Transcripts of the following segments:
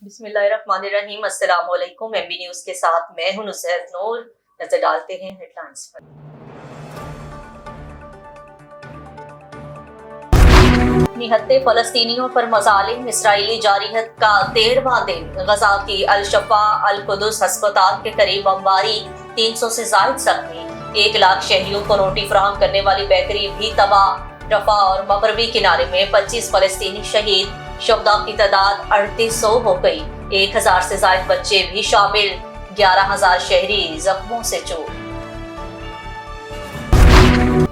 बिस्मिल्लाहिर्रहमानिर्रहीम। अस्सलाम वालेकुम। एमबी न्यूज के साथ मैं हूं नुसरत नूर। नजर डालते हैं हेडलाइंस पर। निहत्ते फलस्तीनियों पर मजालिम, इसराइली जारहीत का 13वां दिन। गजा की अल-शफा अल-कुदस अस्पताल के करीब बमबारी, 300 से ज्यादा जख्मी। 1 लाख शहरियों को रोटी फराहम करने वाली बेकरी भी तबाह। रफा और मगरबी किनारे में 25 फलस्तीनी शहीद, शुहदा की तादाद 3800 हो गई। 1000 से ज्यादा बच्चे भी शामिल। 11,000 शहरी जख्मों से चूर।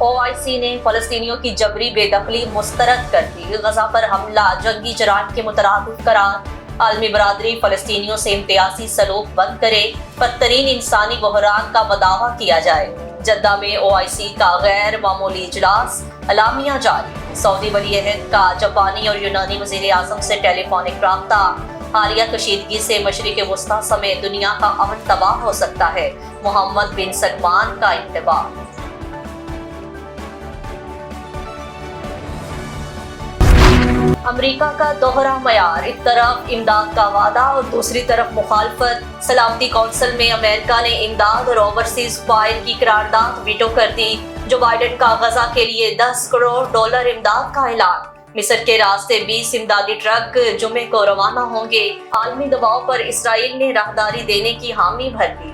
OIC ने फलस्तीनियों की जबरी बेदखली मुस्तरद कर दी। गजा पर हमला जंगी जराइम के मुतरादिफ करार। आलमी बरादरी फलस्तीनियों से इम्तियाजी सलूक बंद करे, बदतरीन इंसानी बहरान का मदावा किया जाए। जद्दा में OIC का गैर मामूली इजलास, अलामिया जारी। सऊदी वलीअहद का जापानी और यूनानी वज़ीर आज़म से टेलीफोनिक राब्ता। हालिया कशीदगी से मशरिक़ वस्ता समेत दुनिया का अमन तबाह हो सकता है, मोहम्मद बिन सलमान का इंतबाह। अमेरिका का दोहरा मयार, एक तरफ इमदाद का वादा और दूसरी तरफ मुखालफत। सलामती कौंसिल में अमेरिका ने इमदाद और ओवरसीज फायर की करारदाद वीटो कर दी। जो बाइडेन का गजा के लिए $10 करोड़ इमदाद का ऐलान। मिस्र के रास्ते 20 इमदादी ट्रक जुमे को रवाना होंगे। आलमी दबाव पर इसराइल ने राहदारी देने की हामी भर दी।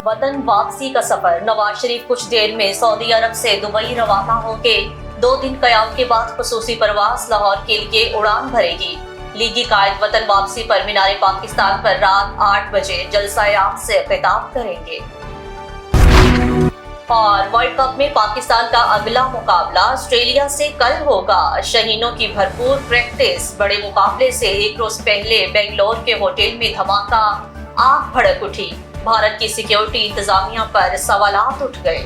वतन वापसी का सफर, नवाज शरीफ कुछ देर में सऊदी अरब से दुबई रवाना होंगे। 2 दिन कयाम के बाद खुसूसी परवाज लाहौर के लिए उड़ान भरेगी। लीगी कायद वतन वापसी पर मीनार पाकिस्तान पर रात 8 बजे जलसा आम से खिताब करेंगे। और वर्ल्ड कप में पाकिस्तान का अगला मुकाबला ऑस्ट्रेलिया से कल होगा। शहीनों की भरपूर प्रैक्टिस। बड़े मुकाबले से एक रोज पहले बेंगलोर के होटल में धमाका, आग भड़क उठी। भारत की सिक्योरिटी इंतजामिया पर सवालात उठ गए।